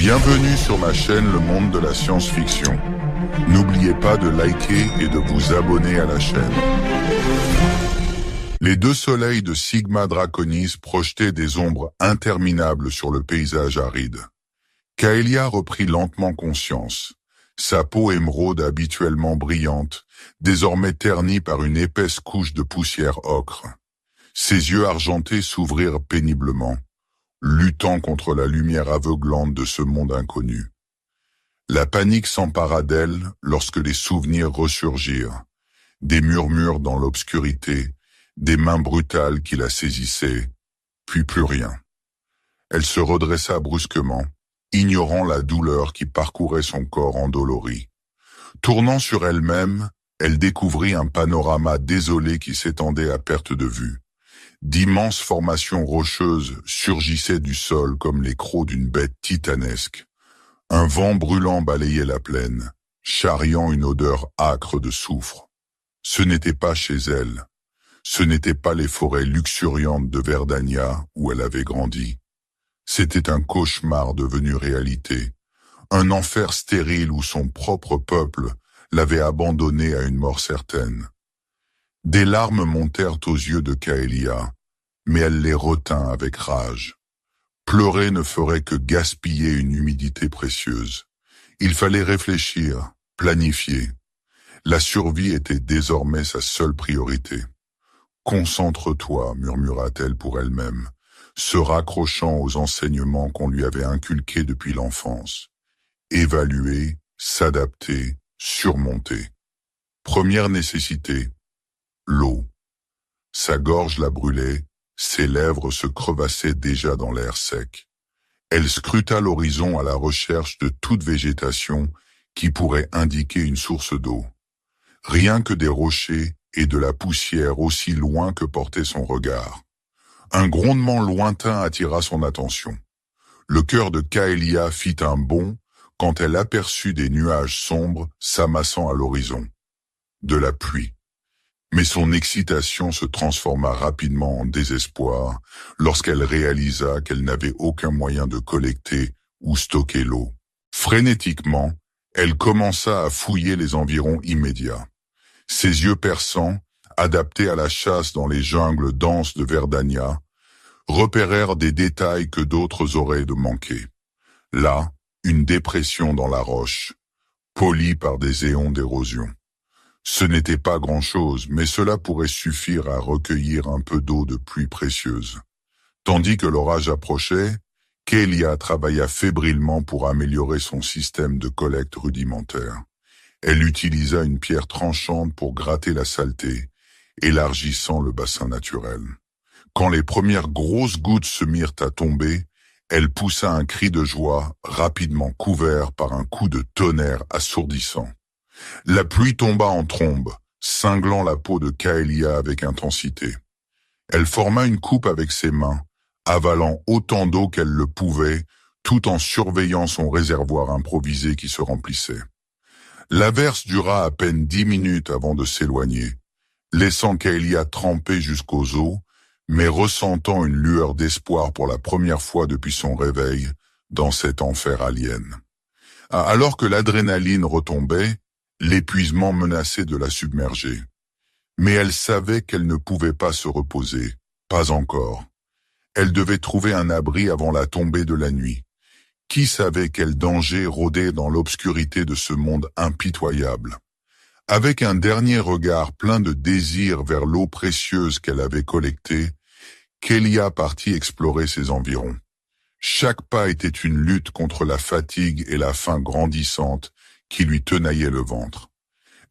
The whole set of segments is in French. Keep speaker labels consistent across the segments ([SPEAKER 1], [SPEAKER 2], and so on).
[SPEAKER 1] Bienvenue sur ma chaîne Le Monde de la Science-Fiction. N'oubliez pas de liker et de vous abonner à la chaîne. Les deux soleils de Sigma Draconis projetaient des ombres interminables sur le paysage aride. Kaelia reprit lentement conscience. Sa peau émeraude habituellement brillante, désormais ternie par une épaisse couche de poussière ocre. Ses yeux argentés s'ouvrirent péniblement, luttant contre la lumière aveuglante de ce monde inconnu. La panique s'empara d'elle lorsque les souvenirs ressurgirent. Des murmures dans l'obscurité, des mains brutales qui la saisissaient, puis plus rien. Elle se redressa brusquement, ignorant la douleur qui parcourait son corps endolori. Tournant sur elle-même, elle découvrit un panorama désolé qui s'étendait à perte de vue. D'immenses formations rocheuses surgissaient du sol comme les crocs d'une bête titanesque. Un vent brûlant balayait la plaine, charriant une odeur âcre de soufre. Ce n'était pas chez elle. Ce n'étaient pas les forêts luxuriantes de Verdania où elle avait grandi. C'était un cauchemar devenu réalité, un enfer stérile où son propre peuple l'avait abandonnée à une mort certaine. Des larmes montèrent aux yeux de Kaelia, mais elle les retint avec rage. Pleurer ne ferait que gaspiller une humidité précieuse. Il fallait réfléchir, planifier. La survie était désormais sa seule priorité. « Concentre-toi », murmura-t-elle pour elle-même, se raccrochant aux enseignements qu'on lui avait inculqués depuis l'enfance. Évaluer, s'adapter, surmonter. Première nécessité, l'eau. Sa gorge la brûlait, ses lèvres se crevassaient déjà dans l'air sec. Elle scruta l'horizon à la recherche de toute végétation qui pourrait indiquer une source d'eau. Rien que des rochers et de la poussière aussi loin que portait son regard. Un grondement lointain attira son attention. Le cœur de Kaelia fit un bond quand elle aperçut des nuages sombres s'amassant à l'horizon. De la pluie. Mais son excitation se transforma rapidement en désespoir lorsqu'elle réalisa qu'elle n'avait aucun moyen de collecter ou stocker l'eau. Frénétiquement, elle commença à fouiller les environs immédiats. Ses yeux perçants, adaptés à la chasse dans les jungles denses de Verdania, repérèrent des détails que d'autres auraient de manquer. Là, une dépression dans la roche, polie par des éons d'érosion. Ce n'était pas grand-chose, mais cela pourrait suffire à recueillir un peu d'eau de pluie précieuse. Tandis que l'orage approchait, Kaelia travailla fébrilement pour améliorer son système de collecte rudimentaire. Elle utilisa une pierre tranchante pour gratter la saleté, élargissant le bassin naturel. Quand les premières grosses gouttes se mirent à tomber, elle poussa un cri de joie, rapidement couvert par un coup de tonnerre assourdissant. La pluie tomba en trombe, cinglant la peau de Kaelia avec intensité. Elle forma une coupe avec ses mains, avalant autant d'eau qu'elle le pouvait, tout en surveillant son réservoir improvisé qui se remplissait. L'averse dura à peine 10 minutes avant de s'éloigner, laissant Kaelia tremper jusqu'aux os, mais ressentant une lueur d'espoir pour la première fois depuis son réveil dans cet enfer alien. Alors que l'adrénaline retombait, l'épuisement menaçait de la submerger. Mais elle savait qu'elle ne pouvait pas se reposer, pas encore. Elle devait trouver un abri avant la tombée de la nuit. Qui savait quel danger rôdait dans l'obscurité de ce monde impitoyable? Avec un dernier regard plein de désir vers l'eau précieuse qu'elle avait collectée, Kaelia partit explorer ses environs. Chaque pas était une lutte contre la fatigue et la faim grandissante qui lui tenaillaient le ventre.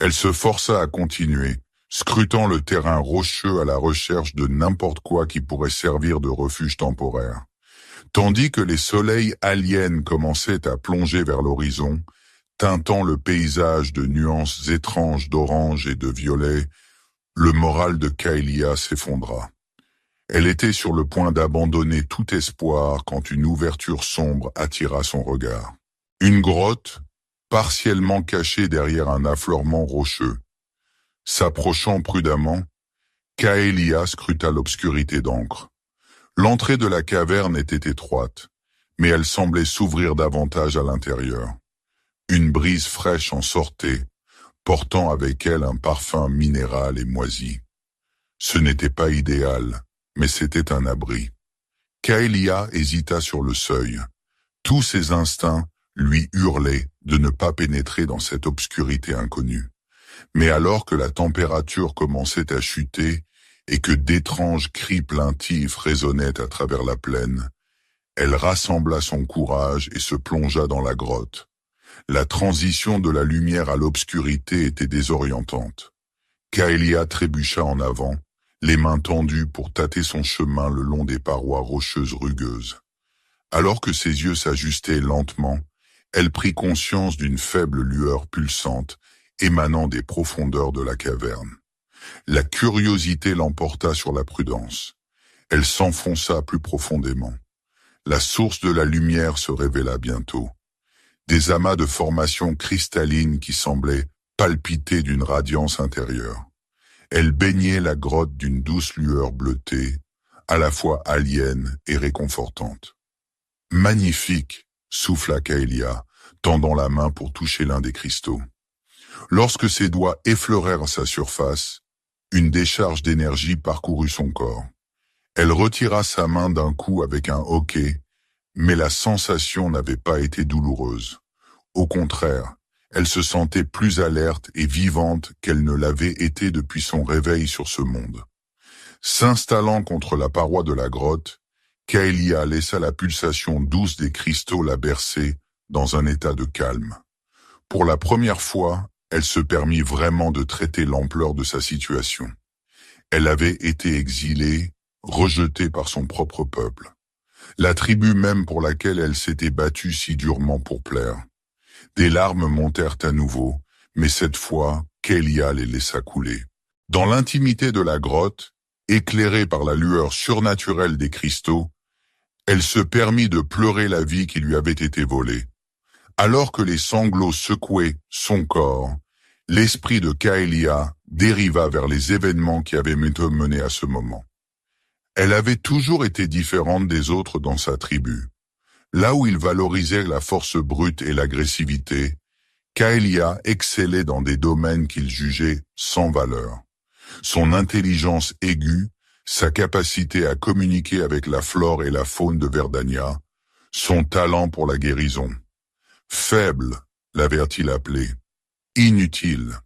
[SPEAKER 1] Elle se força à continuer, scrutant le terrain rocheux à la recherche de n'importe quoi qui pourrait servir de refuge temporaire. Tandis que les soleils aliens commençaient à plonger vers l'horizon, teintant le paysage de nuances étranges d'orange et de violet, le moral de Kaelia s'effondra. Elle était sur le point d'abandonner tout espoir quand une ouverture sombre attira son regard. Une grotte, partiellement cachée derrière un affleurement rocheux. S'approchant prudemment, Kaelia scruta l'obscurité d'encre. L'entrée de la caverne était étroite, mais elle semblait s'ouvrir davantage à l'intérieur. Une brise fraîche en sortait, portant avec elle un parfum minéral et moisi. Ce n'était pas idéal, mais c'était un abri. Kaelia hésita sur le seuil. Tous ses instincts lui hurlaient de ne pas pénétrer dans cette obscurité inconnue. Mais alors que la température commençait à chuter et que d'étranges cris plaintifs résonnaient à travers la plaine, elle rassembla son courage et se plongea dans la grotte. La transition de la lumière à l'obscurité était désorientante. Kaelia trébucha en avant, les mains tendues pour tâter son chemin le long des parois rocheuses rugueuses. Alors que ses yeux s'ajustaient lentement, elle prit conscience d'une faible lueur pulsante émanant des profondeurs de la caverne. La curiosité l'emporta sur la prudence. Elle s'enfonça plus profondément. La source de la lumière se révéla bientôt. Des amas de formations cristallines qui semblaient palpiter d'une radiance intérieure. Elle baignait la grotte d'une douce lueur bleutée, à la fois alien et réconfortante. « Magnifique !» souffla Kaelia, tendant la main pour toucher l'un des cristaux. Lorsque ses doigts effleurèrent sa surface, une décharge d'énergie parcourut son corps. Elle retira sa main d'un coup avec un hoquet, mais la sensation n'avait pas été douloureuse. Au contraire, elle se sentait plus alerte et vivante qu'elle ne l'avait été depuis son réveil sur ce monde. S'installant contre la paroi de la grotte, Kaelia laissa la pulsation douce des cristaux la bercer dans un état de calme. Pour la première fois, elle se permit vraiment de traiter l'ampleur de sa situation. Elle avait été exilée, rejetée par son propre peuple. La tribu même pour laquelle elle s'était battue si durement pour plaire. Des larmes montèrent à nouveau, mais cette fois, Kaelia les laissa couler. Dans l'intimité de la grotte, éclairée par la lueur surnaturelle des cristaux, elle se permit de pleurer la vie qui lui avait été volée. Alors que les sanglots secouaient son corps, l'esprit de Kaelia dériva vers les événements qui avaient mené à ce moment. Elle avait toujours été différente des autres dans sa tribu. Là où il valorisait la force brute et l'agressivité, Kaelia excellait dans des domaines qu'il jugeait sans valeur. Son intelligence aiguë, sa capacité à communiquer avec la flore et la faune de Verdania, son talent pour la guérison. Faible, l'avait-il appelé. Inutile.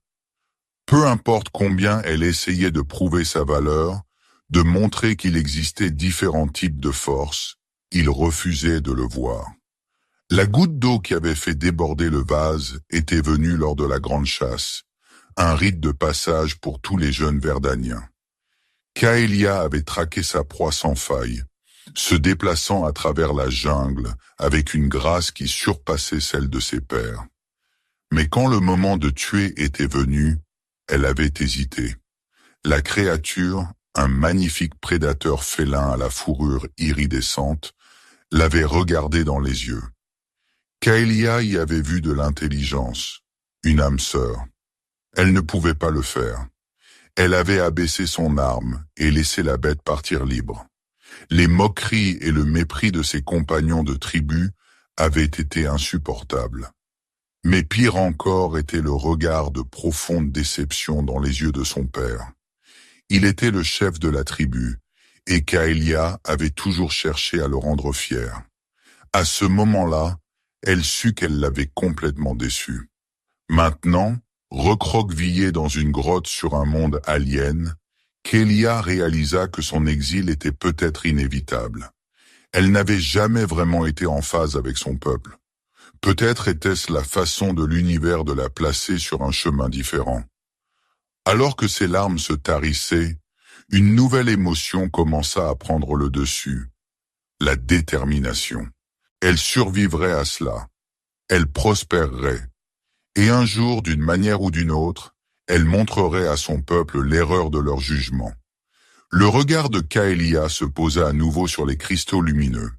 [SPEAKER 1] Peu importe combien elle essayait de prouver sa valeur, de montrer qu'il existait différents types de forces, il refusait de le voir. La goutte d'eau qui avait fait déborder le vase était venue lors de la grande chasse, un rite de passage pour tous les jeunes Verdaniens. Kaelia avait traqué sa proie sans faille, se déplaçant à travers la jungle avec une grâce qui surpassait celle de ses pairs. Mais quand le moment de tuer était venu, elle avait hésité. La créature, un magnifique prédateur félin à la fourrure iridescente, l'avait regardé dans les yeux. Kaelia y avait vu de l'intelligence, une âme sœur. Elle ne pouvait pas le faire. Elle avait abaissé son arme et laissé la bête partir libre. Les moqueries et le mépris de ses compagnons de tribu avaient été insupportables. Mais pire encore était le regard de profonde déception dans les yeux de son père. Il était le chef de la tribu, et Kaelia avait toujours cherché à le rendre fier. À ce moment-là, elle sut qu'elle l'avait complètement déçu. Maintenant, recroquevillée dans une grotte sur un monde alien, Kaelia réalisa que son exil était peut-être inévitable. Elle n'avait jamais vraiment été en phase avec son peuple. Peut-être était-ce la façon de l'univers de la placer sur un chemin différent. Alors que ses larmes se tarissaient, une nouvelle émotion commença à prendre le dessus, la détermination. Elle survivrait à cela, elle prospérerait, et un jour, d'une manière ou d'une autre, elle montrerait à son peuple l'erreur de leur jugement. Le regard de Kaelia se posa à nouveau sur les cristaux lumineux.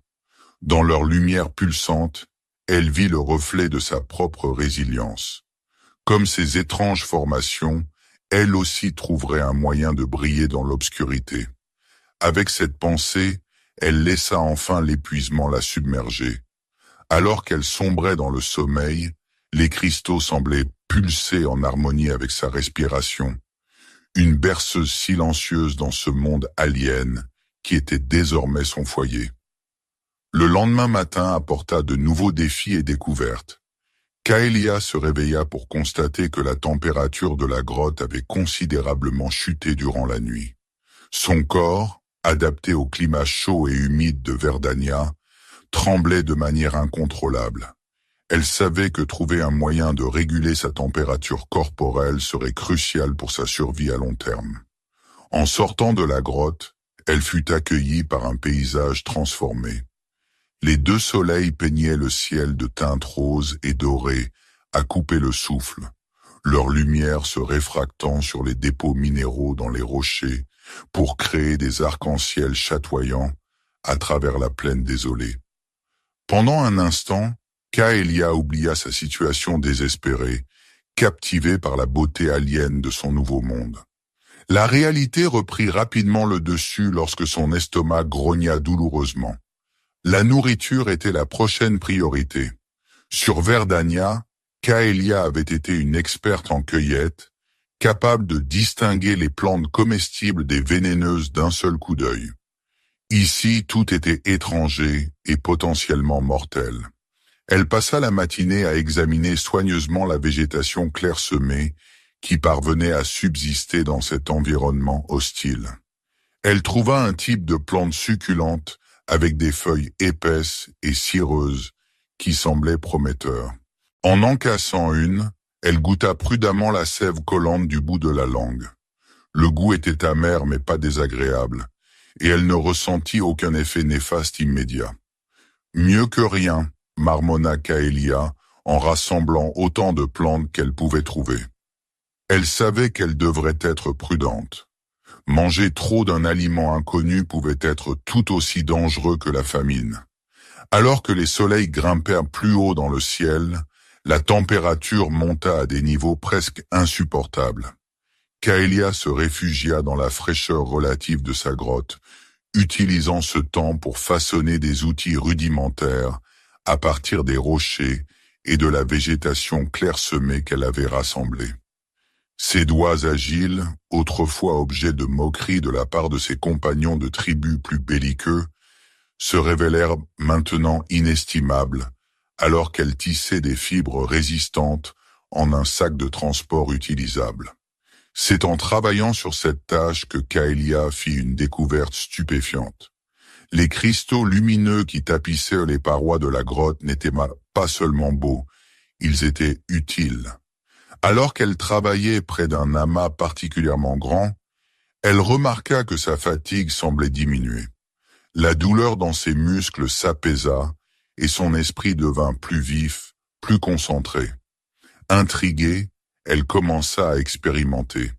[SPEAKER 1] Dans leur lumière pulsante, elle vit le reflet de sa propre résilience. Comme ces étranges formations, elle aussi trouverait un moyen de briller dans l'obscurité. Avec cette pensée, Elle laissa enfin l'épuisement la submerger. Alors qu'elle sombrait dans le sommeil, les cristaux semblaient pulser en harmonie avec sa respiration. Une berceuse silencieuse dans ce monde alien qui était désormais son foyer. Le lendemain matin apporta de nouveaux défis et découvertes. Kaelia se réveilla pour constater que la température de la grotte avait considérablement chuté durant la nuit. Son corps, adapté au climat chaud et humide de Verdania, tremblait de manière incontrôlable. Elle savait que trouver un moyen de réguler sa température corporelle serait crucial pour sa survie à long terme. En sortant de la grotte, elle fut accueillie par un paysage transformé. Les deux soleils peignaient le ciel de teintes roses et dorées, à couper le souffle, leur lumière se réfractant sur les dépôts minéraux dans les rochers pour créer des arcs-en-ciel chatoyants à travers la plaine désolée. Pendant un instant, Kaelia oublia sa situation désespérée, captivée par la beauté alien de son nouveau monde. La réalité reprit rapidement le dessus lorsque son estomac grogna douloureusement. La nourriture était la prochaine priorité. Sur Verdania, Kaelia avait été une experte en cueillette, capable de distinguer les plantes comestibles des vénéneuses d'un seul coup d'œil. Ici, tout était étranger et potentiellement mortel. Elle passa la matinée à examiner soigneusement la végétation clairsemée qui parvenait à subsister dans cet environnement hostile. Elle trouva un type de plante succulente avec des feuilles épaisses et cireuses qui semblaient prometteurs. En cassant une, elle goûta prudemment la sève collante du bout de la langue. Le goût était amer mais pas désagréable, et elle ne ressentit aucun effet néfaste immédiat. Mieux que rien, marmonna Kaelia en rassemblant autant de plantes qu'elle pouvait trouver. Elle savait qu'elle devrait être prudente. Manger trop d'un aliment inconnu pouvait être tout aussi dangereux que la famine. Alors que les soleils grimpèrent plus haut dans le ciel, la température monta à des niveaux presque insupportables. Kaelia se réfugia dans la fraîcheur relative de sa grotte, utilisant ce temps pour façonner des outils rudimentaires à partir des rochers et de la végétation clairsemée qu'elle avait rassemblée. Ses doigts agiles, autrefois objet de moquerie de la part de ses compagnons de tribu plus belliqueux, se révélèrent maintenant inestimables, alors qu'elle tissait des fibres résistantes en un sac de transport utilisable. C'est en travaillant sur cette tâche que Kaelia fit une découverte stupéfiante. Les cristaux lumineux qui tapissaient les parois de la grotte n'étaient pas seulement beaux, ils étaient utiles. Alors qu'elle travaillait près d'un amas particulièrement grand, elle remarqua que sa fatigue semblait diminuer. La douleur dans ses muscles s'apaisa et son esprit devint plus vif, plus concentré. Intriguée, elle commença à expérimenter.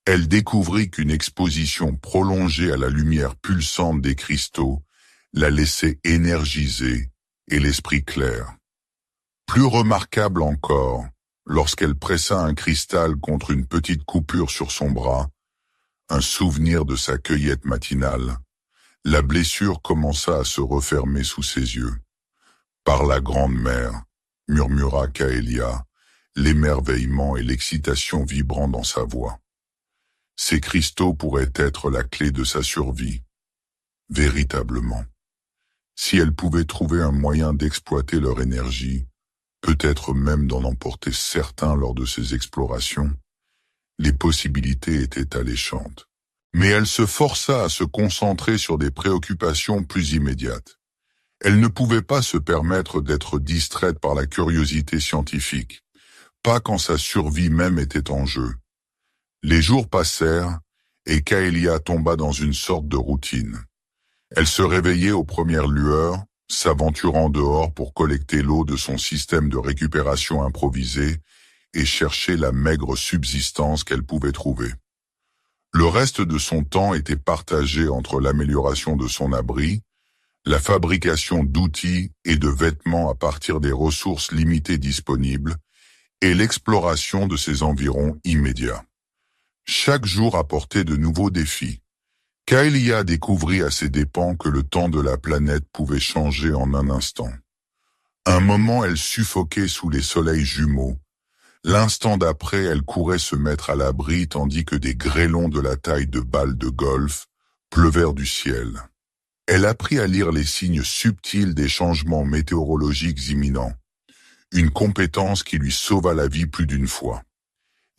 [SPEAKER 1] Elle découvrit qu'une exposition prolongée à la lumière pulsante des cristaux la laissait énergisée et l'esprit clair. Plus remarquable encore, lorsqu'elle pressa un cristal contre une petite coupure sur son bras, un souvenir de sa cueillette matinale, la blessure commença à se refermer sous ses yeux. Par la grande mère, murmura Kaelia, l'émerveillement et l'excitation vibrant dans sa voix. Ces cristaux pourraient être la clé de sa survie. Véritablement. Si elle pouvait trouver un moyen d'exploiter leur énergie, peut-être même d'en emporter certains lors de ses explorations, les possibilités étaient alléchantes. Mais elle se força à se concentrer sur des préoccupations plus immédiates. Elle ne pouvait pas se permettre d'être distraite par la curiosité scientifique, pas quand sa survie même était en jeu. Les jours passèrent et Kaelia tomba dans une sorte de routine. Elle se réveillait aux premières lueurs, s'aventurant dehors pour collecter l'eau de son système de récupération improvisé et chercher la maigre subsistance qu'elle pouvait trouver. Le reste de son temps était partagé entre l'amélioration de son abri, la fabrication d'outils et de vêtements à partir des ressources limitées disponibles et l'exploration de ses environs immédiats. Chaque jour apportait de nouveaux défis. Kaelia découvrit à ses dépens que le temps de la planète pouvait changer en un instant. Un moment, elle suffoquait sous les soleils jumeaux. L'instant d'après, elle courait se mettre à l'abri tandis que des grêlons de la taille de balles de golf pleuvèrent du ciel. Elle apprit à lire les signes subtils des changements météorologiques imminents, une compétence qui lui sauva la vie plus d'une fois.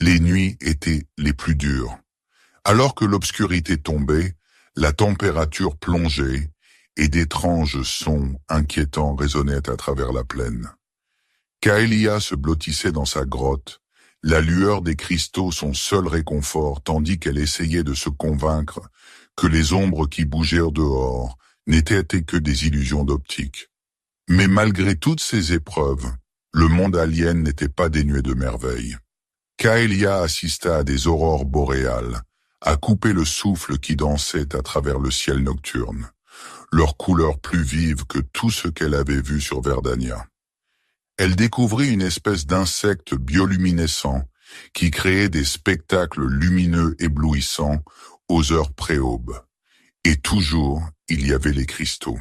[SPEAKER 1] Les nuits étaient les plus dures. Alors que l'obscurité tombait, la température plongeait et d'étranges sons inquiétants résonnaient à travers la plaine. Kaelia se blottissait dans sa grotte, la lueur des cristaux son seul réconfort tandis qu'elle essayait de se convaincre que les ombres qui bougèrent dehors n'étaient que des illusions d'optique. Mais malgré toutes ces épreuves, le monde alien n'était pas dénué de merveilles. Kaelia assista à des aurores boréales, à couper le souffle qui dansait à travers le ciel nocturne, leur couleur plus vive que tout ce qu'elle avait vu sur Verdania. Elle découvrit une espèce d'insecte bioluminescent qui créait des spectacles lumineux éblouissants aux heures pré-aube. Et toujours, il y avait les cristaux.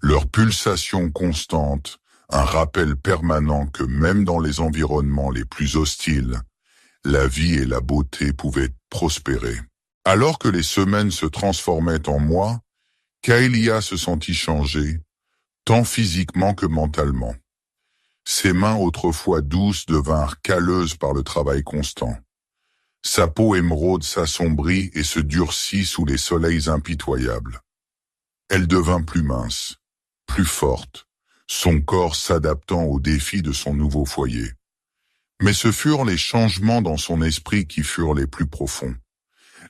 [SPEAKER 1] Leur pulsation constante, un rappel permanent que même dans les environnements les plus hostiles, la vie et la beauté pouvaient prospérer. Alors que les semaines se transformaient en mois, Kaelia se sentit changer, tant physiquement que mentalement. Ses mains autrefois douces devinrent calleuses par le travail constant. Sa peau émeraude s'assombrit et se durcit sous les soleils impitoyables. Elle devint plus mince, plus forte, son corps s'adaptant aux défis de son nouveau foyer. Mais ce furent les changements dans son esprit qui furent les plus profonds.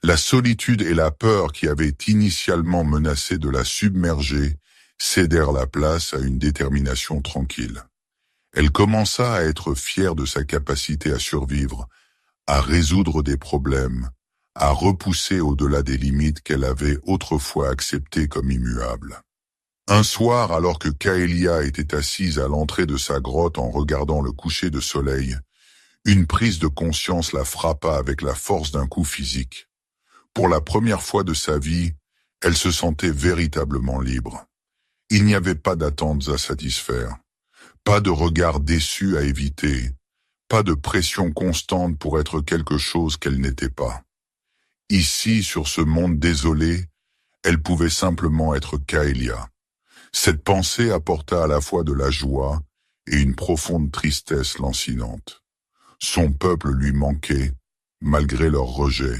[SPEAKER 1] La solitude et la peur qui avaient initialement menacé de la submerger cédèrent la place à une détermination tranquille. Elle commença à être fière de sa capacité à survivre, à résoudre des problèmes, à repousser au-delà des limites qu'elle avait autrefois acceptées comme immuables. Un soir, alors que Kaelia était assise à l'entrée de sa grotte en regardant le coucher de soleil, une prise de conscience la frappa avec la force d'un coup physique. Pour la première fois de sa vie, elle se sentait véritablement libre. Il n'y avait pas d'attentes à satisfaire, pas de regard déçu à éviter, pas de pression constante pour être quelque chose qu'elle n'était pas. Ici, sur ce monde désolé, elle pouvait simplement être Kaelia. Cette pensée apporta à la fois de la joie et une profonde tristesse lancinante. Son peuple lui manquait, malgré leur rejet.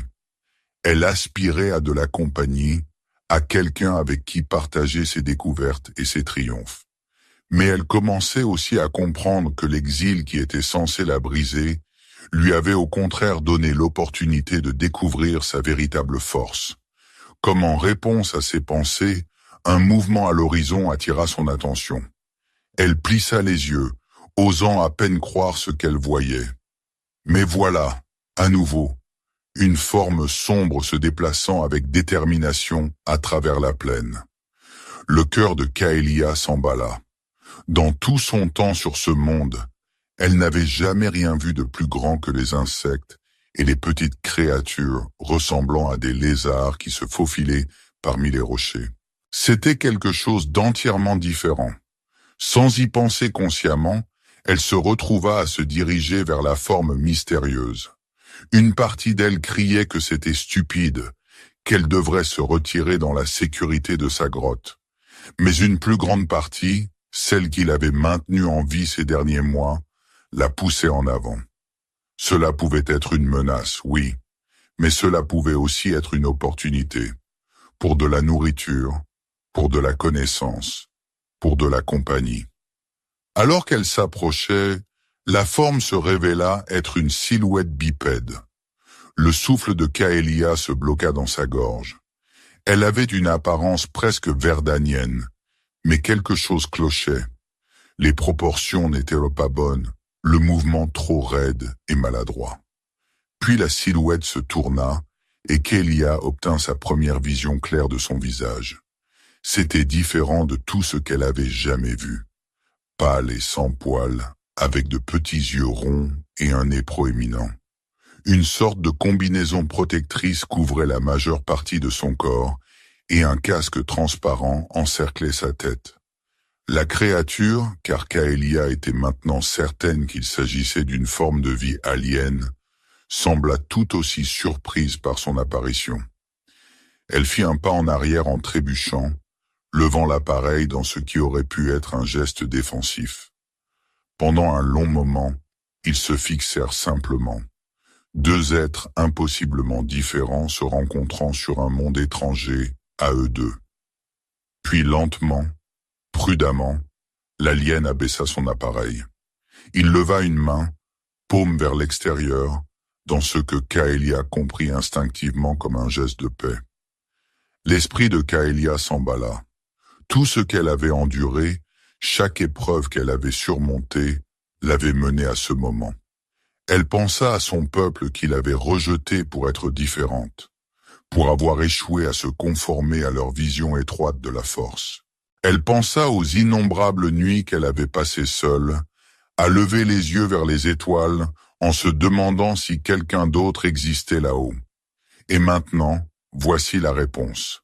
[SPEAKER 1] Elle aspirait à de la compagnie, à quelqu'un avec qui partager ses découvertes et ses triomphes. Mais elle commençait aussi à comprendre que l'exil qui était censé la briser lui avait au contraire donné l'opportunité de découvrir sa véritable force. Comme en réponse à ses pensées, un mouvement à l'horizon attira son attention. Elle plissa les yeux, osant à peine croire ce qu'elle voyait. Mais voilà, à nouveau, une forme sombre se déplaçant avec détermination à travers la plaine. Le cœur de Kaelia s'emballa. Dans tout son temps sur ce monde, elle n'avait jamais rien vu de plus grand que les insectes et les petites créatures ressemblant à des lézards qui se faufilaient parmi les rochers. C'était quelque chose d'entièrement différent. Sans y penser consciemment, elle se retrouva à se diriger vers la forme mystérieuse. Une partie d'elle criait que c'était stupide, qu'elle devrait se retirer dans la sécurité de sa grotte. Mais une plus grande partie, celle qui l'avait maintenue en vie ces derniers mois, la poussait en avant. Cela pouvait être une menace, oui, mais cela pouvait aussi être une opportunité, pour de la nourriture, pour de la connaissance, pour de la compagnie. Alors qu'elle s'approchait, la forme se révéla être une silhouette bipède. Le souffle de Kaelia se bloqua dans sa gorge. Elle avait une apparence presque verdanienne, mais quelque chose clochait. Les proportions n'étaient pas bonnes, le mouvement trop raide et maladroit. Puis la silhouette se tourna, et Kaelia obtint sa première vision claire de son visage. C'était différent de tout ce qu'elle avait jamais vu. Pâle et sans poils, avec de petits yeux ronds et un nez proéminent. Une sorte de combinaison protectrice couvrait la majeure partie de son corps et un casque transparent encerclait sa tête. La créature, car Kaelia était maintenant certaine qu'il s'agissait d'une forme de vie alien, sembla tout aussi surprise par son apparition. Elle fit un pas en arrière en trébuchant, levant l'appareil dans ce qui aurait pu être un geste défensif. Pendant un long moment, ils se fixèrent simplement. Deux êtres impossiblement différents se rencontrant sur un monde étranger à eux deux. Puis lentement, prudemment, l'alien abaissa son appareil. Il leva une main, paume vers l'extérieur, dans ce que Kaelia comprit instinctivement comme un geste de paix. L'esprit de Kaelia s'emballa. Tout ce qu'elle avait enduré, chaque épreuve qu'elle avait surmontée, l'avait menée à ce moment. Elle pensa à son peuple qu'il avait rejeté pour être différente, pour avoir échoué à se conformer à leur vision étroite de la force. Elle pensa aux innombrables nuits qu'elle avait passées seule, à lever les yeux vers les étoiles en se demandant si quelqu'un d'autre existait là-haut. Et maintenant, voici la réponse.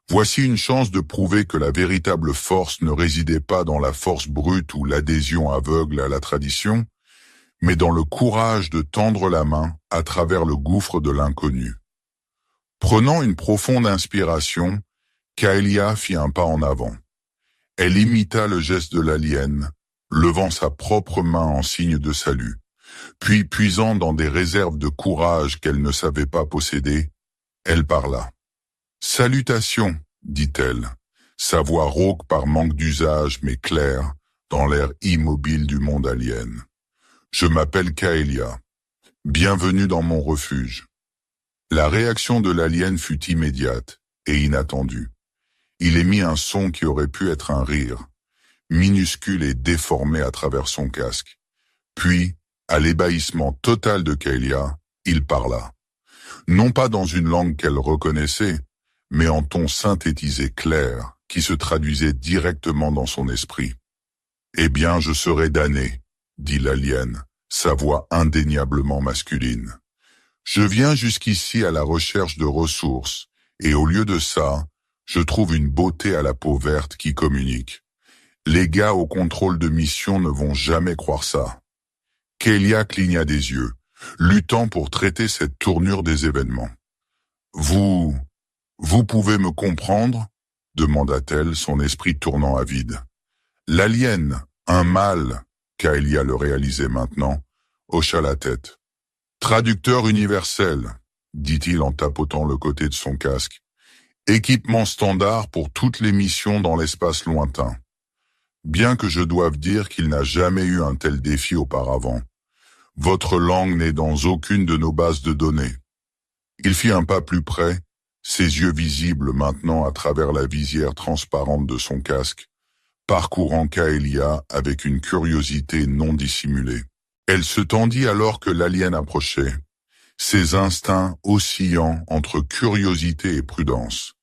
[SPEAKER 1] Voici une chance de prouver que la véritable force ne résidait pas dans la force brute ou l'adhésion aveugle à la tradition, mais dans le courage de tendre la main à travers le gouffre de l'inconnu. Prenant une profonde inspiration, Kaelia fit un pas en avant. Elle imita le geste de l'alien, levant sa propre main en signe de salut, puis puisant dans des réserves de courage qu'elle ne savait pas posséder, elle parla. « Salutations », dit-elle, sa voix rauque par manque d'usage mais claire, dans l'air immobile du monde alien. « Je m'appelle Kaelia. Bienvenue dans mon refuge. » La réaction de l'alien fut immédiate et inattendue. Il émit un son qui aurait pu être un rire, minuscule et déformé à travers son casque. Puis, à l'ébahissement total de Kaelia, il parla. Non pas dans une langue qu'elle reconnaissait, mais en ton synthétisé clair, qui se traduisait directement dans son esprit. « Eh bien, je serai damné, » dit l'alien, sa voix indéniablement masculine. « Je viens jusqu'ici à la recherche de ressources, et au lieu de ça, je trouve une beauté à la peau verte qui communique. Les gars au contrôle de mission ne vont jamais croire ça. » Kaelia cligna des yeux, luttant pour traiter cette tournure des événements. « Vous pouvez me comprendre ?» demanda-t-elle, son esprit tournant à vide. L'alien, un mâle, Kaelia le réalisait maintenant, hocha la tête. « Traducteur universel, » dit-il en tapotant le côté de son casque. « Équipement standard pour toutes les missions dans l'espace lointain. Bien que je doive dire qu'il n'a jamais eu un tel défi auparavant. Votre langue n'est dans aucune de nos bases de données. » Il fit un pas plus près, ses yeux visibles maintenant à travers la visière transparente de son casque, parcourant Kaelia avec une curiosité non dissimulée. Elle se tendit alors que l'alien approchait, ses instincts oscillant entre curiosité et prudence.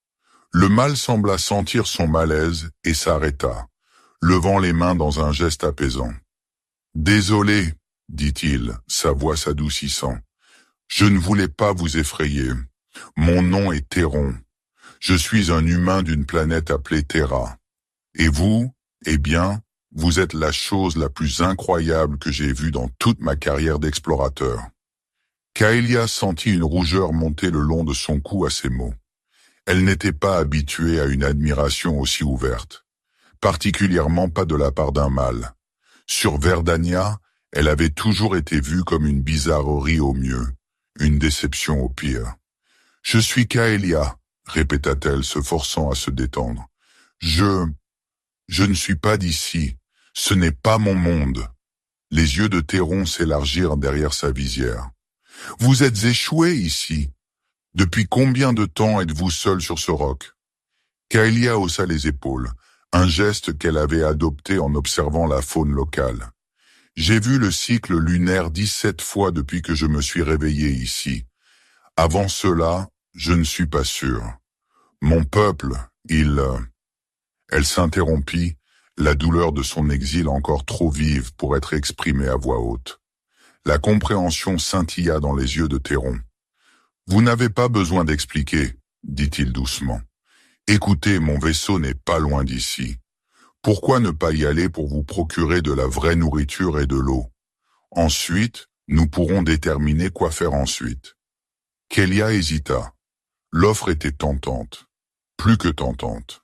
[SPEAKER 1] Le mâle sembla sentir son malaise et s'arrêta, levant les mains dans un geste apaisant. « Désolé, » dit-il, sa voix s'adoucissant. « Je ne voulais pas vous effrayer. Mon nom est Théron. Je suis un humain d'une planète appelée Terra. Et vous, eh bien, vous êtes la chose la plus incroyable que j'ai vue dans toute ma carrière d'explorateur. » Kaelia sentit une rougeur monter le long de son cou à ces mots. Elle n'était pas habituée à une admiration aussi ouverte, particulièrement pas de la part d'un mâle. Sur Verdania, elle avait toujours été vue comme une bizarrerie au mieux, une déception au pire. « Je suis Kaelia, » répéta-t-elle, se forçant à se détendre. « Je ne suis pas d'ici, ce n'est pas mon monde. » Les yeux de Théron s'élargirent derrière sa visière. « Vous êtes échoué ici. Depuis combien de temps êtes-vous seul sur ce roc ?» Kaelia haussa les épaules, un geste qu'elle avait adopté en observant la faune locale. « J'ai vu le cycle lunaire 17 fois depuis que je me suis réveillé ici. Avant cela, je ne suis pas sûr. Mon peuple, Elle s'interrompit, la douleur de son exil encore trop vive pour être exprimée à voix haute. La compréhension scintilla dans les yeux de Théron. « Vous n'avez pas besoin d'expliquer, » dit-il doucement. Écoutez, mon vaisseau n'est pas loin d'ici. Pourquoi ne pas y aller pour vous procurer de la vraie nourriture et de l'eau? Ensuite, nous pourrons déterminer quoi faire ensuite. Kélia hésita. L'offre était tentante. Plus que tentante.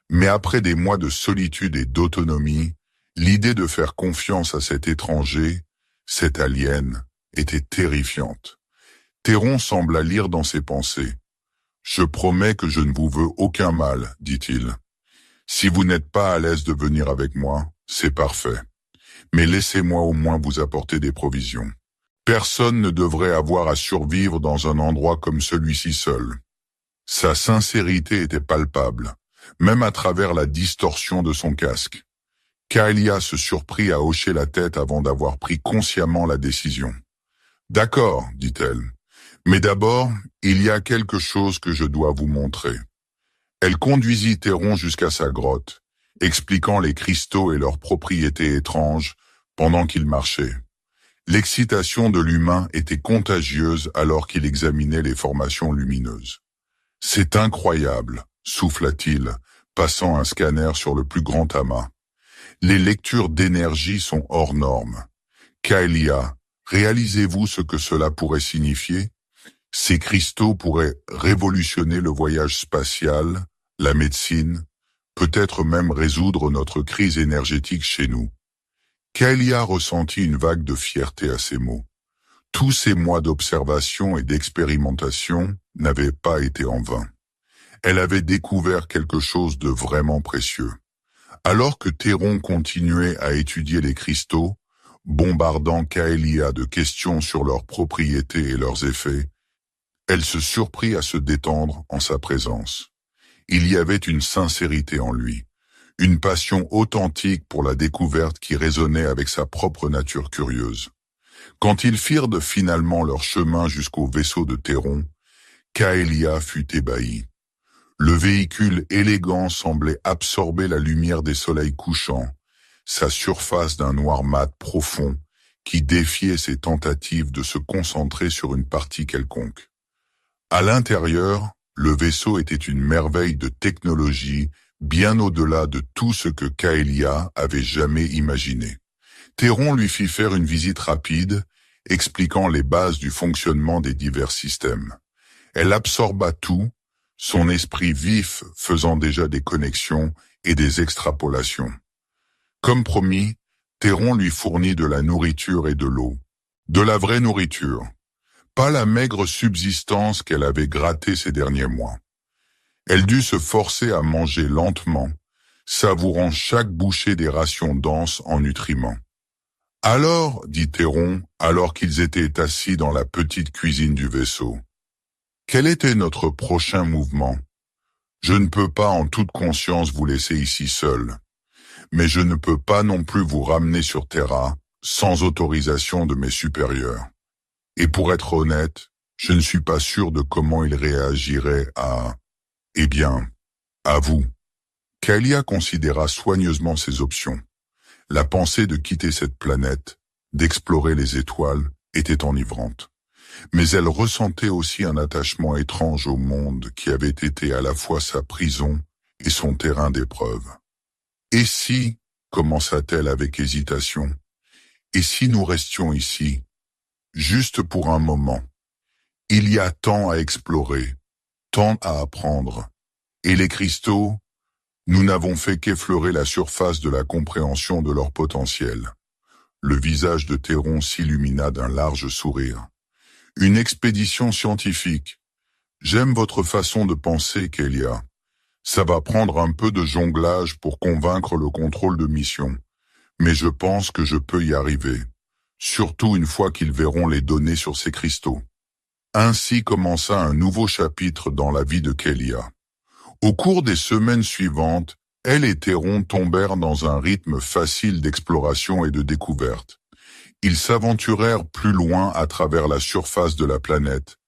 [SPEAKER 1] Mais après des mois de solitude et d'autonomie, l'idée de faire confiance à cet étranger, cet alien, était terrifiante. Théron sembla lire dans ses pensées. « Je promets que je ne vous veux aucun mal, dit-il. Si vous n'êtes pas à l'aise de venir avec moi, c'est parfait. Mais laissez-moi au moins vous apporter des provisions. Personne ne devrait avoir à survivre dans un endroit comme celui-ci seul. » Sa sincérité était palpable, même à travers la distorsion de son casque. Kélia se surprit à hocher la tête avant d'avoir pris consciemment la décision. « D'accord, dit-elle. Mais d'abord, il y a quelque chose que je dois vous montrer. » Elle conduisit Théron jusqu'à sa grotte, expliquant les cristaux et leurs propriétés étranges pendant qu'il marchait. L'excitation de l'humain était contagieuse alors qu'il examinait les formations lumineuses. « C'est incroyable, souffla-t-il, passant un scanner sur le plus grand amas. Les lectures d'énergie sont hors normes. Kélia, réalisez-vous ce que cela pourrait signifier? Ces cristaux pourraient révolutionner le voyage spatial, la médecine, peut-être même résoudre notre crise énergétique chez nous. » Kélia ressentit une vague de fierté à ces mots. Tous ces mois d'observation et d'expérimentation n'avaient pas été en vain. Elle avait découvert quelque chose de vraiment précieux. Alors que Théron continuait à étudier les cristaux, bombardant Kélia de questions sur leurs propriétés et leurs effets, elle se surprit à se détendre en sa présence. Il y avait une sincérité en lui, une passion authentique pour la découverte qui résonnait avec sa propre nature curieuse. Quand ils firent finalement leur chemin jusqu'au vaisseau de Théron, Kélia fut ébahie. Le véhicule élégant semblait absorber la lumière des soleils couchants, sa surface d'un noir mat profond qui défiait ses tentatives de se concentrer sur une partie quelconque. À l'intérieur, le vaisseau était une merveille de technologie bien au-delà de tout ce que Kélia avait jamais imaginé. Théron lui fit faire une visite rapide, expliquant les bases du fonctionnement des divers systèmes. Elle absorba tout, son esprit vif faisant déjà des connexions et des extrapolations. Comme promis, Théron lui fournit de la nourriture et de l'eau. De la vraie nourriture, pas la maigre subsistance qu'elle avait grattée ces derniers mois. Elle dut se forcer à manger lentement, savourant chaque bouchée des rations denses en nutriments. « Alors, dit Théron, alors qu'ils étaient assis dans la petite cuisine du vaisseau, quel était notre prochain mouvement? Je ne peux pas en toute conscience vous laisser ici seul, mais je ne peux pas non plus vous ramener sur Terra sans autorisation de mes supérieurs. Et pour être honnête, je ne suis pas sûr de comment ils réagiraient à... Eh bien, à vous. » Kélia considéra soigneusement ses options. La pensée de quitter cette planète, d'explorer les étoiles, était enivrante. Mais elle ressentait aussi un attachement étrange au monde qui avait été à la fois sa prison et son terrain d'épreuve. « Et si, commença-t-elle avec hésitation, et si nous restions ici, juste pour un moment? Il y a tant à explorer, tant à apprendre, et les cristaux, nous n'avons fait qu'effleurer la surface de la compréhension de leur potentiel. » Le visage de Théron s'illumina d'un large sourire. « Une expédition scientifique. J'aime votre façon de penser, Kélia. Ça va prendre un peu de jonglage pour convaincre le contrôle de mission, mais je pense que je peux y arriver, surtout une fois qu'ils verront les données sur ces cristaux. » Ainsi commença un nouveau chapitre dans la vie de Kélia. Au cours des semaines suivantes, elle et Théron tombèrent dans un rythme facile d'exploration et de découverte. Ils s'aventurèrent plus loin à travers la surface de la planète,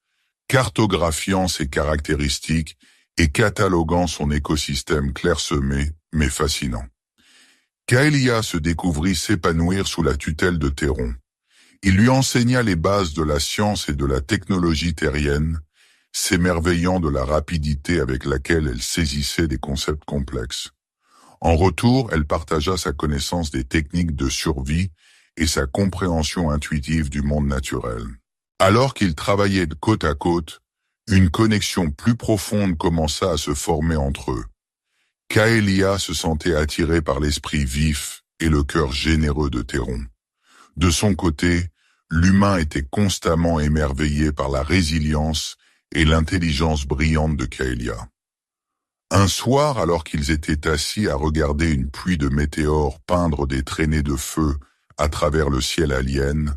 [SPEAKER 1] cartographiant ses caractéristiques et cataloguant son écosystème clairsemé mais fascinant. Kélia se découvrit s'épanouir sous la tutelle de Théron. Il lui enseigna les bases de la science et de la technologie terrienne, s'émerveillant de la rapidité avec laquelle elle saisissait des concepts complexes. En retour, elle partagea sa connaissance des techniques de survie et sa compréhension intuitive du monde naturel. Alors qu'ils travaillaient de côte à côte, une connexion plus profonde commença à se former entre eux. Kaelia se sentait attirée par l'esprit vif et le cœur généreux de Théron. De son côté, l'humain était constamment émerveillé par la résilience et l'intelligence brillante de Kaelia. Un soir, alors qu'ils étaient assis à regarder une pluie de météores peindre des traînées de feu à travers le ciel alien,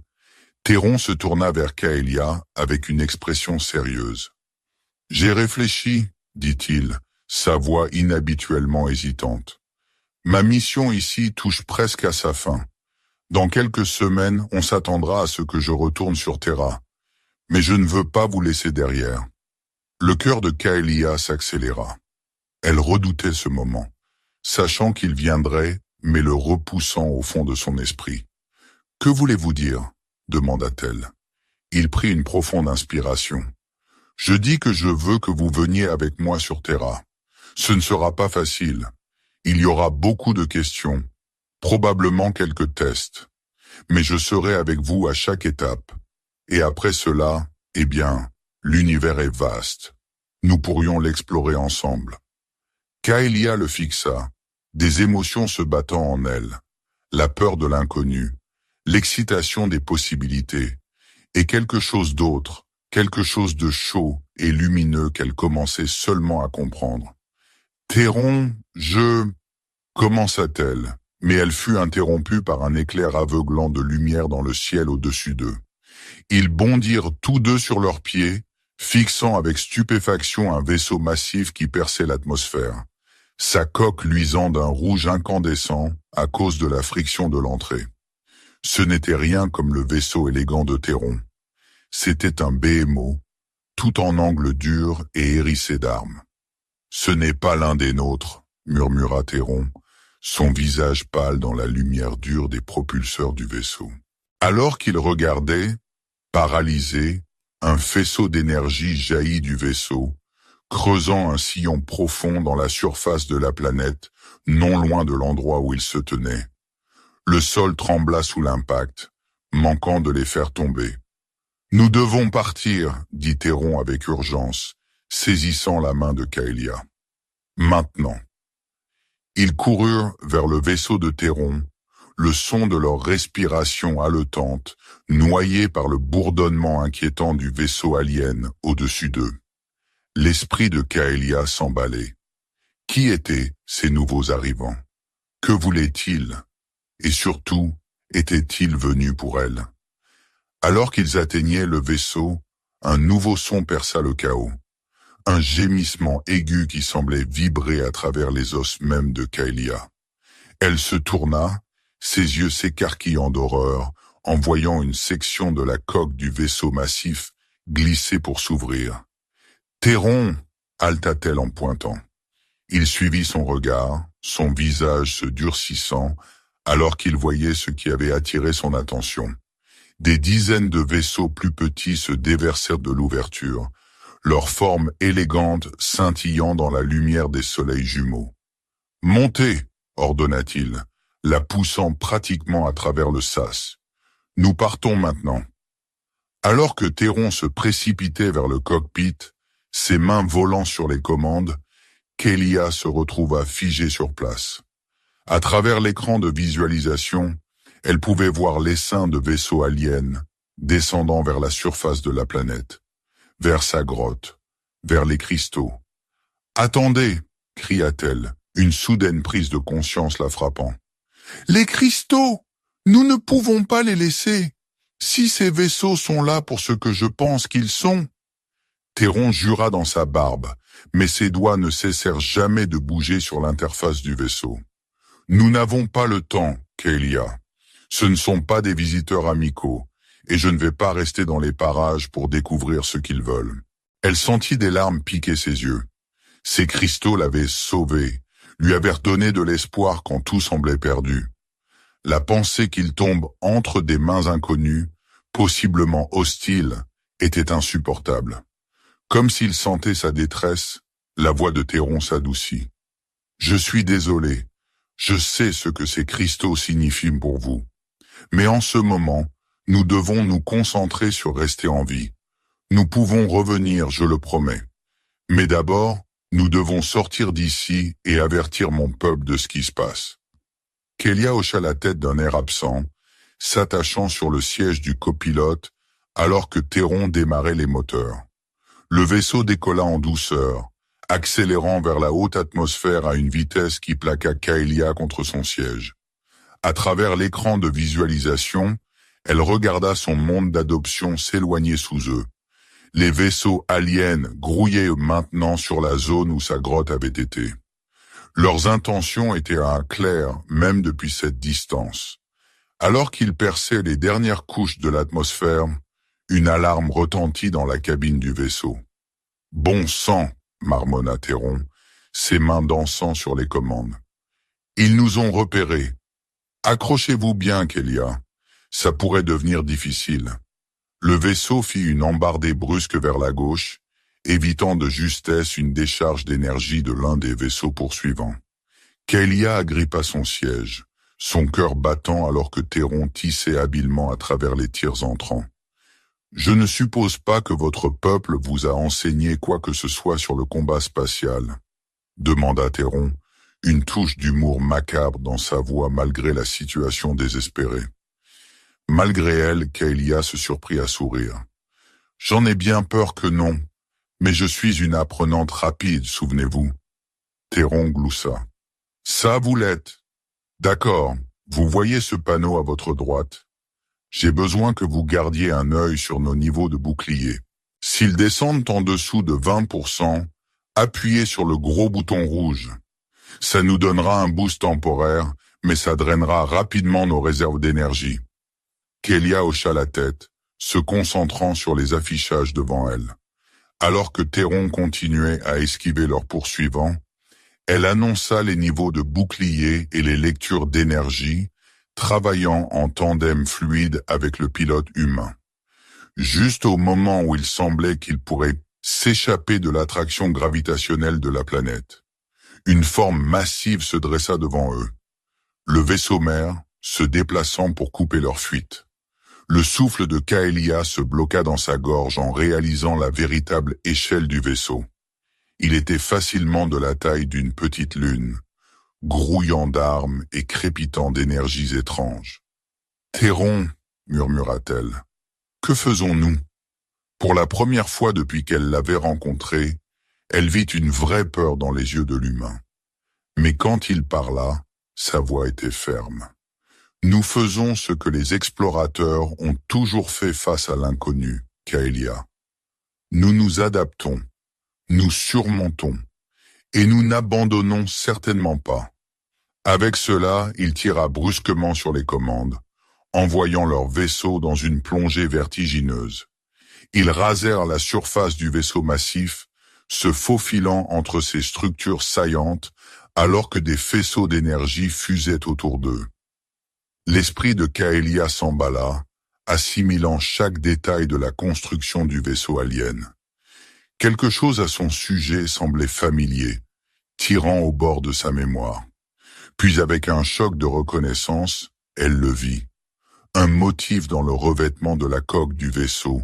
[SPEAKER 1] Théron se tourna vers Kaelia avec une expression sérieuse. « J'ai réfléchi, dit-il, sa voix inhabituellement hésitante. Ma mission ici touche presque à sa fin. Dans quelques semaines, on s'attendra à ce que je retourne sur Terra. Mais je ne veux pas vous laisser derrière. » Le cœur de Kaelia s'accéléra. Elle redoutait ce moment, sachant qu'il viendrait, mais le repoussant au fond de son esprit. « Que voulez-vous dire ?» demanda-t-elle. Il prit une profonde inspiration. « Je dis que je veux que vous veniez avec moi sur Terra. Ce ne sera pas facile. Il y aura beaucoup de questions, probablement quelques tests. Mais je serai avec vous à chaque étape. Et après cela, eh bien, l'univers est vaste. Nous pourrions l'explorer ensemble. » Kaelia le fixa, des émotions se battant en elle, la peur de l'inconnu, l'excitation des possibilités, et quelque chose d'autre, quelque chose de chaud et lumineux qu'elle commençait seulement à comprendre. « Théron, commença-t-elle, mais elle fut interrompue par un éclair aveuglant de lumière dans le ciel au-dessus d'eux. Ils bondirent tous deux sur leurs pieds, fixant avec stupéfaction un vaisseau massif qui perçait l'atmosphère, sa coque luisant d'un rouge incandescent à cause de la friction de l'entrée. Ce n'était rien comme le vaisseau élégant de Théron. C'était un BMO, tout en angle dur et hérissé d'armes. « Ce n'est pas l'un des nôtres, » murmura Théron, son visage pâle dans la lumière dure des propulseurs du vaisseau. Alors qu'il regardait, paralysé, un faisceau d'énergie jaillit du vaisseau, creusant un sillon profond dans la surface de la planète, non loin de l'endroit où il se tenait. Le sol trembla sous l'impact, manquant de les faire tomber. « Nous devons partir, » dit Théron avec urgence, saisissant la main de Kaelia. « Maintenant. » Ils coururent vers le vaisseau de Théron, le son de leur respiration haletante, noyé par le bourdonnement inquiétant du vaisseau alien au-dessus d'eux. L'esprit de Kaelia s'emballait. Qui étaient ces nouveaux arrivants? Que voulaient-ils? Et surtout, étaient-ils venus pour elle? Alors qu'ils atteignaient le vaisseau, un nouveau son perça le chaos. Un gémissement aigu qui semblait vibrer à travers les os mêmes de Kaelia. Elle se tourna, ses yeux s'écarquillant d'horreur, en voyant une section de la coque du vaisseau massif glisser pour s'ouvrir. « Théron !» halta-t-elle en pointant. Il suivit son regard, son visage se durcissant, alors qu'il voyait ce qui avait attiré son attention. Des dizaines de vaisseaux plus petits se déversèrent de l'ouverture, leur forme élégante scintillant dans la lumière des soleils jumeaux. « Montez !» ordonna-t-il, la poussant pratiquement à travers le sas. « Nous partons maintenant. » Alors que Théron se précipitait vers le cockpit, ses mains volant sur les commandes, Kaelia se retrouva figée sur place. À travers l'écran de visualisation, elle pouvait voir l'essaim de vaisseaux aliens descendant vers la surface de la planète, vers sa grotte, vers les cristaux. « Attendez !» cria-t-elle, une soudaine prise de conscience la frappant. « Les cristaux! Nous ne pouvons pas les laisser! Si ces vaisseaux sont là pour ce que je pense qu'ils sont... » Théron jura dans sa barbe, mais ses doigts ne cessèrent jamais de bouger sur l'interface du vaisseau. « Nous n'avons pas le temps, Kaelia. Ce ne sont pas des visiteurs amicaux, et je ne vais pas rester dans les parages pour découvrir ce qu'ils veulent. » Elle sentit des larmes piquer ses yeux. Ces cristaux l'avaient sauvée, lui avaient redonné de l'espoir quand tout semblait perdu. La pensée qu'il tombe entre des mains inconnues, possiblement hostiles, était insupportable. Comme s'il sentait sa détresse, la voix de Théron s'adoucit. « Je suis désolé, je sais ce que ces cristaux signifient pour vous. Mais en ce moment, nous devons nous concentrer sur rester en vie. Nous pouvons revenir, je le promets. Mais d'abord, nous devons sortir d'ici et avertir mon peuple de ce qui se passe. » Kélia hocha la tête d'un air absent, s'attachant sur le siège du copilote alors que Théron démarrait les moteurs. Le vaisseau décolla en douceur, accélérant vers la haute atmosphère à une vitesse qui plaqua Kélia contre son siège. À travers l'écran de visualisation, elle regarda son monde d'adoption s'éloigner sous eux. Les vaisseaux aliens grouillaient maintenant sur la zone où sa grotte avait été. Leurs intentions étaient claires, même depuis cette distance. Alors qu'ils perçaient les dernières couches de l'atmosphère, une alarme retentit dans la cabine du vaisseau. « Bon sang !» marmonna Théron, ses mains dansant sur les commandes. « Ils nous ont repérés. Accrochez-vous bien, Kélia. Ça pourrait devenir difficile. » Le vaisseau fit une embardée brusque vers la gauche, évitant de justesse une décharge d'énergie de l'un des vaisseaux poursuivants. Kélia agrippa son siège, son cœur battant alors que Théron tissait habilement à travers les tirs entrants. « Je ne suppose pas que votre peuple vous a enseigné quoi que ce soit sur le combat spatial, » demanda Théron, une touche d'humour macabre dans sa voix malgré la situation désespérée. Malgré elle, Kélia se surprit à sourire. « J'en ai bien peur que non, mais je suis une apprenante rapide, souvenez-vous. » Théron gloussa. « Ça, vous l'êtes. D'accord, vous voyez ce panneau à votre droite. J'ai besoin que vous gardiez un œil sur nos niveaux de bouclier. S'ils descendent en dessous de 20%, appuyez sur le gros bouton rouge. Ça nous donnera un boost temporaire, mais ça drainera rapidement nos réserves d'énergie. » Kélia hocha la tête, se concentrant sur les affichages devant elle. Alors que Théron continuait à esquiver leurs poursuivants, elle annonça les niveaux de bouclier et les lectures d'énergie, travaillant en tandem fluide avec le pilote humain. Juste au moment où il semblait qu'il pourrait s'échapper de l'attraction gravitationnelle de la planète, une forme massive se dressa devant eux, le vaisseau mère se déplaçant pour couper leur fuite. Le souffle de Kélia se bloqua dans sa gorge en réalisant la véritable échelle du vaisseau. Il était facilement de la taille d'une petite lune, grouillant d'armes et crépitant d'énergies étranges. « Théron, » murmura-t-elle, « que faisons-nous » Pour la première fois depuis qu'elle l'avait rencontré, elle vit une vraie peur dans les yeux de l'humain. Mais quand il parla, sa voix était ferme. « Nous faisons ce que les explorateurs ont toujours fait face à l'inconnu, Kélia. Nous nous adaptons, nous surmontons, et nous n'abandonnons certainement pas. » Avec cela, il tira brusquement sur les commandes, envoyant leur vaisseau dans une plongée vertigineuse. Ils rasèrent la surface du vaisseau massif, se faufilant entre ses structures saillantes, alors que des faisceaux d'énergie fusaient autour d'eux. L'esprit de Kélia s'emballa, assimilant chaque détail de la construction du vaisseau alien. Quelque chose à son sujet semblait familier, tirant au bord de sa mémoire. Puis avec un choc de reconnaissance, elle le vit. Un motif dans le revêtement de la coque du vaisseau,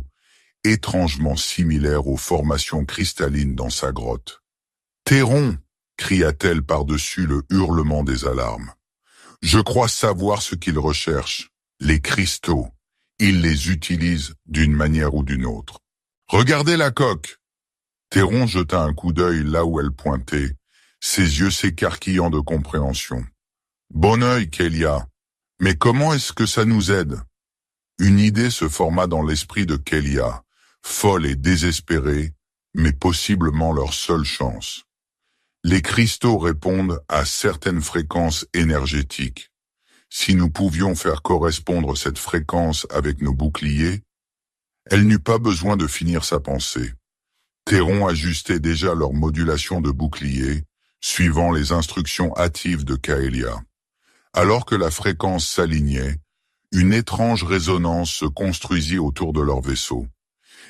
[SPEAKER 1] étrangement similaire aux formations cristallines dans sa grotte. « Théron !» cria-t-elle par-dessus le hurlement des alarmes. « Je crois savoir ce qu'ils recherchent, les cristaux. Ils les utilisent d'une manière ou d'une autre. Regardez la coque !» Théron jeta un coup d'œil là où elle pointait, ses yeux s'écarquillant de compréhension. « Bon œil, Kélia. Mais comment est-ce que ça nous aide ?» Une idée se forma dans l'esprit de Kélia, folle et désespérée, mais possiblement leur seule chance. Les cristaux répondent à certaines fréquences énergétiques. Si nous pouvions faire correspondre cette fréquence avec nos boucliers, elle n'eut pas besoin de finir sa pensée. Théron ajustait déjà leur modulation de bouclier, suivant les instructions hâtives de Kélia. Alors que la fréquence s'alignait, une étrange résonance se construisit autour de leur vaisseau.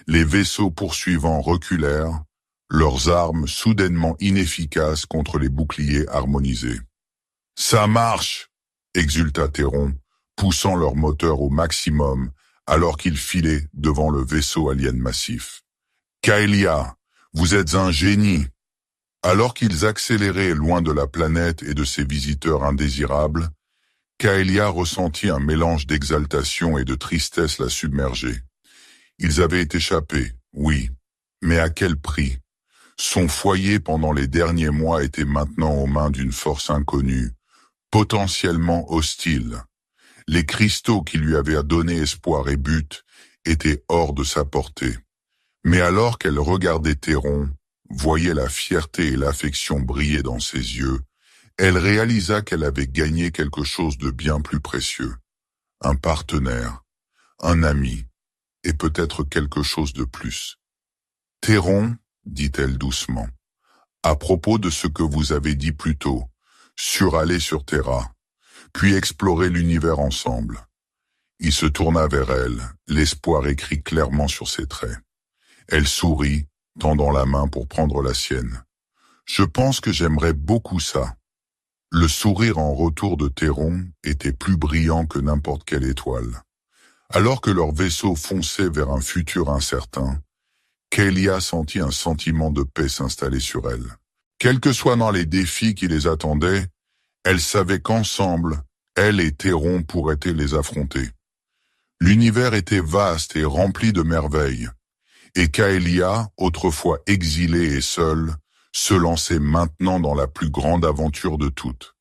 [SPEAKER 1] Les vaisseaux poursuivants reculèrent, leurs armes soudainement inefficaces contre les boucliers harmonisés. « Ça marche !» exulta Théron, poussant leur moteur au maximum alors qu'ils filaient devant le vaisseau alien massif. « Kaelia, vous êtes un génie !» Alors qu'ils accéléraient loin de la planète et de ses visiteurs indésirables, Kaelia ressentit un mélange d'exaltation et de tristesse la submerger. Ils avaient échappé, oui, mais à quel prix? Son foyer pendant les derniers mois était maintenant aux mains d'une force inconnue, potentiellement hostile. Les cristaux qui lui avaient donné espoir et but étaient hors de sa portée. Mais alors qu'elle regardait Théron, voyait la fierté et l'affection briller dans ses yeux, elle réalisa qu'elle avait gagné quelque chose de bien plus précieux. Un partenaire, un ami, et peut-être quelque chose de plus. « Théron, dit-elle doucement, à propos de ce que vous avez dit plus tôt, sur aller sur Terra, puis explorer l'univers ensemble. » Il se tourna vers elle, l'espoir écrit clairement sur ses traits. Elle sourit, tendant la main pour prendre la sienne. « Je pense que j'aimerais beaucoup ça. » Le sourire en retour de Théron était plus brillant que n'importe quelle étoile. Alors que leur vaisseau fonçait vers un futur incertain, Kaelia sentit un sentiment de paix s'installer sur elle. Quels que soient dans les défis qui les attendaient, elle savait qu'ensemble, elle et Théron pourraient les affronter. L'univers était vaste et rempli de merveilles, et Kaelia, autrefois exilée et seule, se lançait maintenant dans la plus grande aventure de toutes.